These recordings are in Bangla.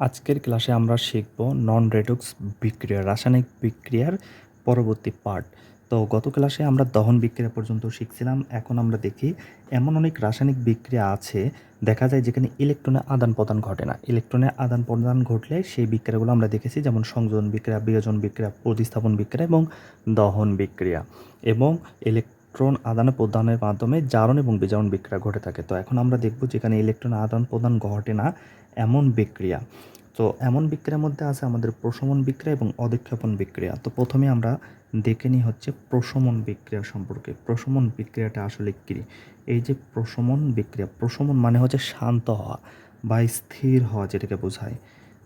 আজকের ক্লাসে আমরা শিখব নন রেডক্স বিক্রিয়া, রাসায়নিক বিক্রিয়ার পরবর্তী পার্ট। তো গত ক্লাসে আমরা দহন বিক্রিয়া পর্যন্ত শিখছিলাম। এখন আমরা দেখি এমন অনেক রাসায়নিক বিক্রিয়া আছে, দেখা যায় যেখানে ইলেকট্রনের আদান প্রদান ঘটে না। ইলেকট্রনের আদান প্রদান ঘটলে সেই বিক্রিয়াগুলো আমরা দেখেছি, যেমন সংযোজন বিক্রিয়া, বিয়োজন বিক্রিয়া, প্রতিস্থাপন বিক্রিয়া এবং দহন বিক্রিয়া। এবং ইলেকট্রন আদান প্রদানের মাধ্যমে জারণ এবং বিজারণ বিক্রিয়া ঘটে থাকে। তো এখন আমরা দেখব যেখানে ইলেকট্রনের আদান প্রদান ঘটে না এমন বিক্রিয়া। তো এমন বিক্রিয়ার মধ্যে আছে আমাদের প্রশমন বিক্রিয়া এবং অধিক্ষেপণ বিক্রিয়া। তো প্রথমে আমরা দেখে নিই হচ্ছে প্রশমন বিক্রিয়া সম্পর্কে। প্রশমন বিক্রিয়াটা আসলে কী? এই যে প্রশমন বিক্রিয়া, প্রশমন মানে হচ্ছে শান্ত হওয়া বা স্থির হওয়া, যেটাকে বোঝায়।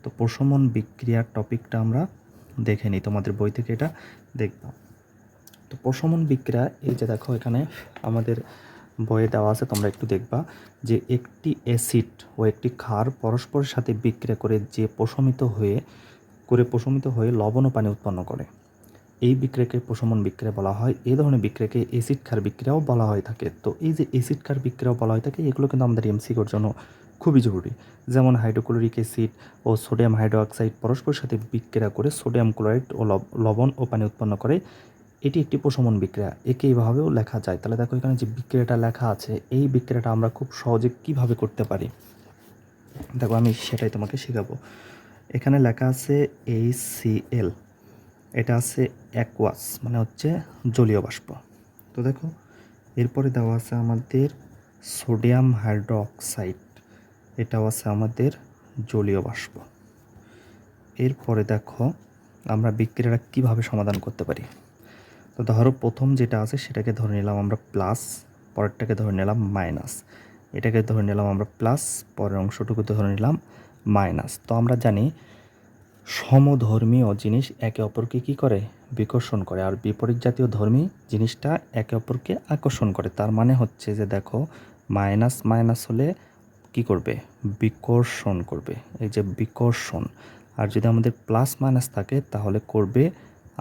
তো প্রশমন বিক্রিয়ার টপিকটা আমরা দেখে নিই, তোমাদের বই থেকে এটা দেখব। তো প্রশমন বিক্রিয়া, এই যে দেখো এখানে আমাদের বইয়ে দেওয়া আছে, তোমরা একটু দেখবা যে একটি অ্যাসিড ও একটি ক্ষার পরস্পরের সাথে বিক্রিয়া করে যে প্রশমিত হয়ে লবণ ও পানি উৎপন্ন করে, এই বিক্রিয়াকে প্রশমন বিক্রিয়া বলা হয়। এই ধরনের বিক্রিয়াকে অ্যাসিড ক্ষার বিক্রিয়াও বলা হয়ে থাকে। তো এই যে অ্যাসিড ক্ষার বিক্রিয়াও বলা হয়ে থাকে, এগুলো কিন্তু আমাদের এমসিকিউর জন্য খুবই জরুরি। যেমন হাইড্রোক্লোরিক অ্যাসিড ও সোডিয়াম হাইড্রোক্সাইড পরস্পরের সাথে বিক্রিয়া করে সোডিয়াম ক্লোরাইড ও লবণ ও পানি উৎপন্ন করে, এটি একটি প্রশমন বিক্রিয়া। একে এইভাবেও লেখা যায়। তাহলে দেখো এখানে যে বিক্রিয়াটা লেখা আছে, এই বিক্রিয়াটা আমরা খুব সহজে কিভাবে করতে পারি, দেখো আমি সেটাই তোমাকে শেখাবো। এখানে লেখা আছে HCl, এটা আছে অ্যাকুয়াস, মানে হচ্ছে জলীয় বাষ্প। তো দেখো এরপরে দেওয়া আছে আমাদের সোডিয়াম হাইড্রোক্সাইড, এটাও আছে আমাদের জলীয় বাষ্প। এরপরে দেখো আমরা বিক্রিয়াটা কিভাবে সমাধান করতে পারি। তো ধরো প্রথম যেটা আছে সেটাকে ধরে নিলাম আমরা প্লাস, পরেরটাকে ধরে নিলাম মাইনাস, এটাকে ধরে নিলাম আমরা প্লাস, পরের অংশটুকু ধরে নিলাম মাইনাস। তো আমরা জানি সমধর্মীয় জিনিস একে অপরকে কী করে? বিকর্ষণ করে। আর বিপরীত জাতীয় ধর্মী জিনিসটা একে অপরকে আকর্ষণ করে। তার মানে হচ্ছে যে দেখো মাইনাস মাইনাস হলে কি করবে? বিকর্ষণ করবে, এই যে বিকর্ষণ। আর যদি আমাদের প্লাস মাইনাস থাকে তাহলে করবে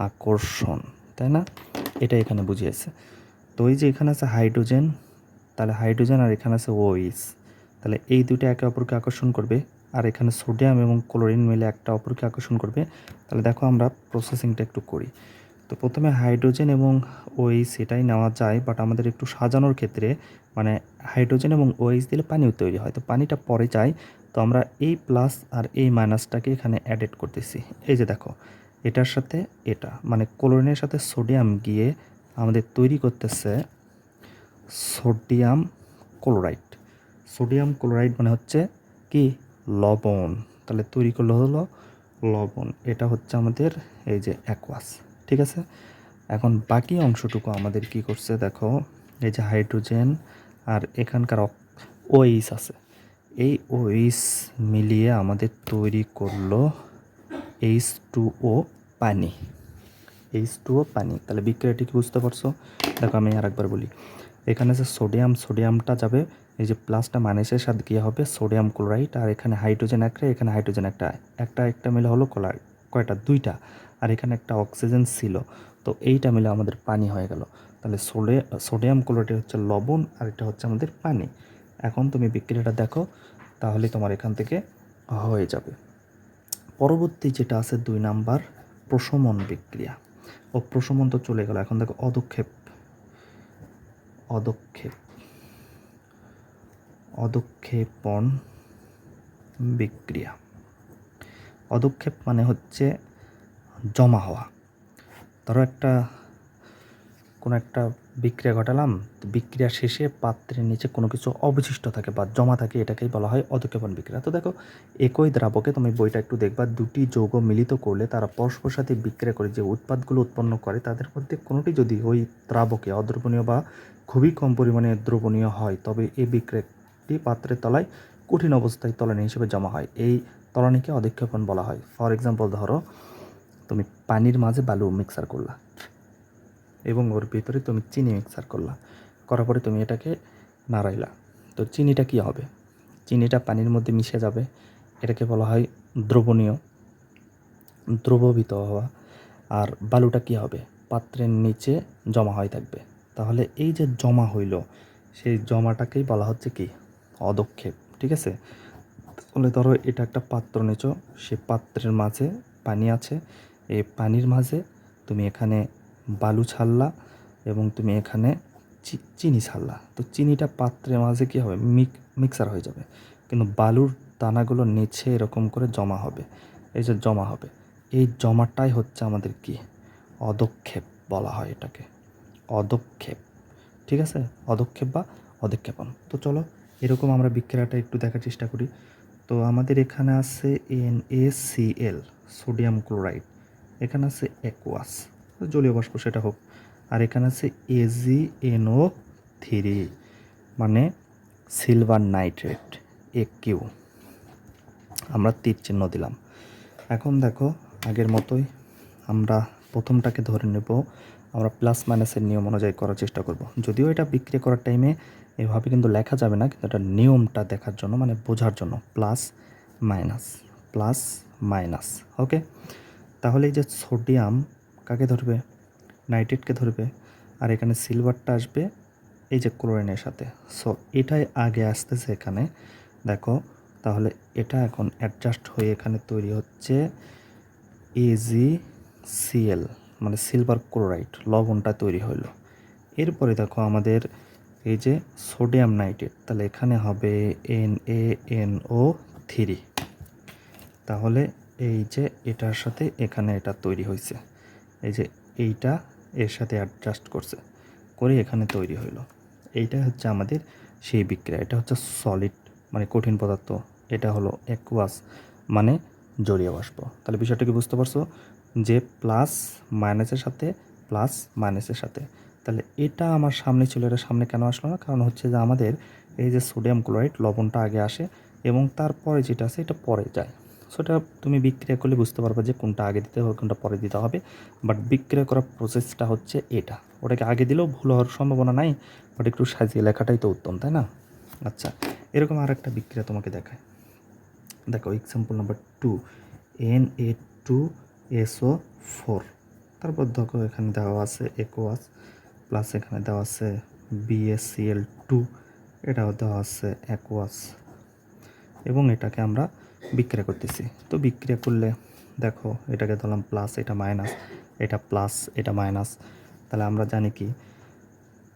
আকর্ষণ, তাই না? এটা এখানে বুঝিয়েছে। তো এই যে এখানে আছে হাইড্রোজেন, তাহলে হাইড্রোজেন, আর এখানে আছে OH, তাহলে এই দুটো একে অপরকে আকর্ষণ করবে। আর এখানে সোডিয়াম এবং ক্লোরিন মিলে একটা অপরকে আকর্ষণ করবে। তাহলে দেখো আমরা প্রসেসিংটা একটু করি। তো প্রথমে হাইড্রোজেন এবং OH এটাই নেওয়া যায়, বাট আমাদের একটু সাজানোর ক্ষেত্রে মানে হাইড্রোজেন এবং OH দিলে পানিও তৈরি হয়, তো পানিটা পরে যায়। তো আমরা এই প্লাস আর এই মাইনাসটাকে এখানে অ্যাডেড করতেছি। এই যে দেখো এটার সাথে এটা, মানে ক্লোরিনের সাথে সোডিয়াম গিয়ে আমাদের তৈরি করতেছে সোডিয়াম ক্লোরাইড। সোডিয়াম ক্লোরাইড মানে হচ্ছে কি? লবণ। তাহলে তৈরি করলে হলো লবণ। এটা হচ্ছে আমাদের এই যে অ্যাকুয়াস, ঠিক আছে। এখন বাকি অংশটুকু আমাদের কি করছে দেখো, এই যে হাইড্রোজেন আর এখানকার OH আছে, এই OH মিলিয়ে আমাদের তৈরি করলো H2O, পানি। H2O পানি। তাহলে বিক্রিয়াটি কি বুঝতে পারছো? দেখো আমি আরেকবার বলি। এখানে যে সোডিয়াম, সোডিয়ামটা যাবে এই যে প্লাসটা মাইনাসের সাথে গিয়ে হবে সোডিয়াম ক্লোরাইড, আর এখানে হাইড্রোজেন একটা, এখানে হাইড্রোজেন একটা, একটা একটা মিলে হলো ক্লোরাইড, কয়টা? দুইটা। আর এখানে একটা অক্সিজেন ছিল, তো এইটা মিলে আমাদের পানি হয়ে গেল। তাহলে সোডিয়াম ক্লোরাইড হচ্ছে লবণ, আর এটা হচ্ছে আমাদের পানি। এখন তুমি বিক্রিয়াটা দেখো, তাহলে তোমার এখান থেকে হয়ে যাবে। পরবর্তী যেটা আছে 2 নাম্বার, প্রশমন বিক্রিয়া। ও প্রশমন তো চলে গেল, এখন দেখো অদক্ষেপ। অদক্ষেপ, অদক্ষেপণ বিক্রিয়া। অদক্ষেপ মানে হচ্ছে জমা হওয়া। ধরো কোনো একটা বিক্রিয়া ঘটালাম, তো বিক্রিয়া শেষে পাত্রের নিচে কোনো কিছু অবশিষ্ট থাকে বা জমা থাকে, এটাকেই বলা হয় অদক্ষেপণ বিক্রিয়া। তো দেখো একই দ্রাবকে, তুমি বইটা একটু দেখবা, দুটি যৌগ মিলিত করলে তারা পরস্পর সাথে বিক্রিয়া করে যে উৎপাদগুলো উৎপন্ন করে, তাদের মধ্যে কোনোটি যদি ওই দ্রাবকে অদ্রবণীয় বা খুবই কম পরিমাণে দ্রবণীয় হয়, তবে এই বিক্রিয়াটি পাত্রের তলায় কঠিন অবস্থায় তলানি হিসেবে জমা হয়। এই তলানিকে অদক্ষেপণ বলা হয়। ফর এক্সাম্পল ধরো তুমি পানির মাঝে বালু মিক্সার করলা এবং ওর ভিতরে তুমি চিনি মিক্সার করলা, করার পরে তুমি এটাকে নাড়াইলা, তো চিনিটা কী হবে? চিনিটা পানির মধ্যে মিশে যাবে, এটাকে বলা হয় দ্রবণীয়, দ্রবীভূত হওয়া। আর বালুটা কী হবে? পাত্রের নিচে জমা হয়ে থাকবে। তাহলে এই যে জমা হইল, সেই জমাটাকেই বলা হচ্ছে কি? অদক্ষেপ, ঠিক আছে। তাহলে ধরো এটা একটা পাত্র নিছো, সে পাত্রের মাঝে পানি আছে, এই পানির মাঝে তুমি এখানে বালু ছাড়লা এবং তুমি এখানে চিনি ছাড়লা। তো চিনিটা পাত্রের মাঝে কী হবে, মিক্সার হয়ে যাবে, কিন্তু বালুর দানাগুলো নিচে এরকম করে জমা হবে। এই যে জমা হবে, এই জমাটাই হচ্ছে আমাদের কি, অদক্ষেপ বলা হয় এটাকে, অদক্ষেপ। ঠিক আছে, অদক্ষেপ বা অধিক্ষেপণ। তো চলো এরকম আমরা বিক্রিয়াটা একটু দেখার চেষ্টা করি। তো আমাদের এখানে আছে NaCl, সোডিয়াম ক্লোরাইড, এখানে আছে অ্যাকুয়াস, জলীয় বাষ্প সেটা হোক, আর এখানে আছে AgNO3 মানে সিলভার নাইট্রেট, AQ। আমরা তীর চিহ্ন দিলাম। এখন দেখো আগের মতোই আমরা প্রথমটাকে ধরে নেব, আমরা প্লাস মাইনাসের নিয়ম অনুযায়ী করার চেষ্টা করব। যদিও এটা বিক্রি করার টাইমে এভাবে কিন্তু লেখা যাবে না, কিন্তু এটা নিয়মটা দেখার জন্য, মানে বোঝার জন্য, প্লাস মাইনাস। ওকে, তাহলে এই যে সোডিয়াম কাকে ধরবে, নাইট্রেটকে ধরবে, আর এখানে সিলভারটা আসবে এই যে ক্লোরিনের সাথে। সো এটাই আগে আসতেছে এখানে, দেখো তাহলে এটা এখন অ্যাডজাস্ট হয়ে এখানে তৈরি হচ্ছে AgCl মানে সিলভার ক্লোরাইড, লবণটা তৈরি হলো। এরপরে দেখো আমাদের এই যে সোডিয়াম নাইট্রেট, তাহলে এখানে হবে NaNO3। তাহলে এই যে এটার সাথে এখানে এটা তৈরি হয়েছে, এই যে এইটা এর সাথে অ্যাডজাস্ট করছে করে এখানে তৈরি হলো। এইটা হচ্ছে আমাদের সেই বিক্রিয়া। এটা হচ্ছে সলিড মানে কঠিন পদার্থ, এটা হলো অ্যাকুয়াস মানে জলীয় বাষ্প। তাহলে বিষয়টা কি বুঝতে পারছো, যে প্লাস মাইনাসের সাথে, তাহলে এটা আমার সামনে ছিল, এটা সামনে কেন আসলো না, কারণ হচ্ছে যে আমাদের এই যে সোডিয়াম ক্লোরাইড লবণটা আগে আসে এবং তারপরে যেটা আছে এটা পরে যায়। সেটা তুমি বিক্রিয়া করলে বুঝতে পারবে যে কোনটা আগে দিতে হবে কোনটা পরে দিতে হবে। বাট বিক্রিয়া করার প্রসেসটা হচ্ছে এটা, ওটাকে আগে দিলেও ভুল হওয়ার সম্ভাবনা নাই, বাট একটু সাজিয়ে লেখাটাই তো উত্তম, তাই না? আচ্ছা, এরকম আর একটা বিক্রিয়া তোমাকে দেখায়। দেখো এক্সাম্পল নাম্বার 2, Na2SO4। তারপর দেখো এখানে দেওয়া আছে অ্যাকুয়াস, প্লাস এখানে দেওয়া আছে BaCl2, এটাও দেওয়া আছে অ্যাকুয়াস, এবং এটাকে আমরা বিক্রিয়া করতেছি। তো বিক্রিয়া করলে দেখো এটাকে ধরলাম প্লাস, এটা মাইনাস, এটা প্লাস, এটা মাইনাস। তাহলে আমরা জানি কি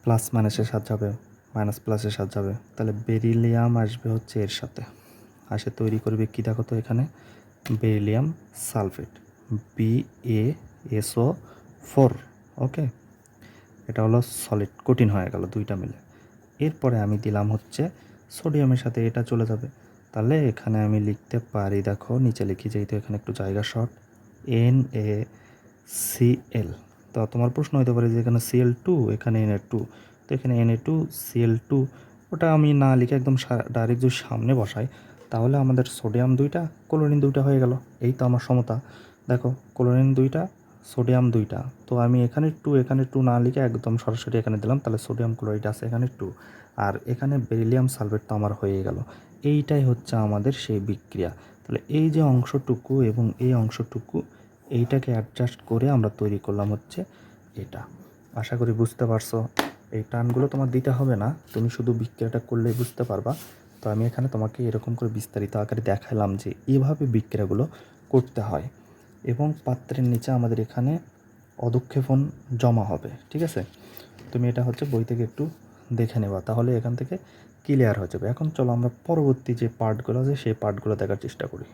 প্লাস মাইনাসের সাথে যাবে, মাইনাস প্লাসের সাথে যাবে, তাহলে বেরিলিয়াম আসবে হচ্ছে এর সাথে, আসে তৈরি করবে কি, দেখো তো এখানে বেরিলিয়াম সালফেট, BaSO4। ওকে, এটা হলো সলিড, কঠিন হয়ে গেল দুইটা মিলে। এরপরে আমি দিলাম হচ্ছে সোডিয়ামের সাথে, এটা চলে যাবে। তাহলে এখানে আমি লিখতে পারি, দেখো নিচে লিখি, যেহেতু এখানে একটু জায়গা শর্ট, NaCl। তো তোমার প্রশ্ন হতে পারে যে এখানে Cl2, এখানে Na2, তো এখানে Na2Cl2, ওটা আমি না লিখে একদম ডাইরেক্ট যদি সামনে বসাই, তাহলে আমাদের সোডিয়াম 2টা ক্লোরিন 2টা হয়ে গেল। এই তো আমার সমতা। দেখো ক্লোরিন 2টা সোডিয়াম 2টা, তো আমি এখানে 2 না লিখে একদম সরাসরি এখানে দিলাম, তাহলে সোডিয়াম ক্লোরাইড আছে এখানে 2, আর এখানে বেরিলিয়াম সালফেট তো আমার হয়ে গেল। এইটাই হচ্ছে আমাদের সেই বিক্রিয়া। তাহলে এই যে অংশটুকু এবং এই অংশটুকু, এইটাকে অ্যাডজাস্ট করে আমরা তৈরি করলাম হচ্ছে এটা। আশা করি বুঝতে পারছো। এই টার্মগুলো তোমার দিতে হবে না, তুমি শুধু বিক্রিয়াটা করলেই বুঝতে পারবা। তো আমি এখানে তোমাকে এরকম করে বিস্তারিত আকারে দেখালাম যে এভাবে বিক্রিয়াগুলো করতে হয়, এবং পাত্রের নিচে আমাদের এখানে অদক্ষেপণ জমা হবে। ঠিক আছে, তুমি এটা হচ্ছে বই থেকে একটু দেখে নেবা, তাহলে এখান থেকে ক্লিয়ার হয়ে যাবে। এখন চলো আমরা পরবর্তী যে পার্টগুলো আছে সেই পার্টগুলো দেখার চেষ্টা করি।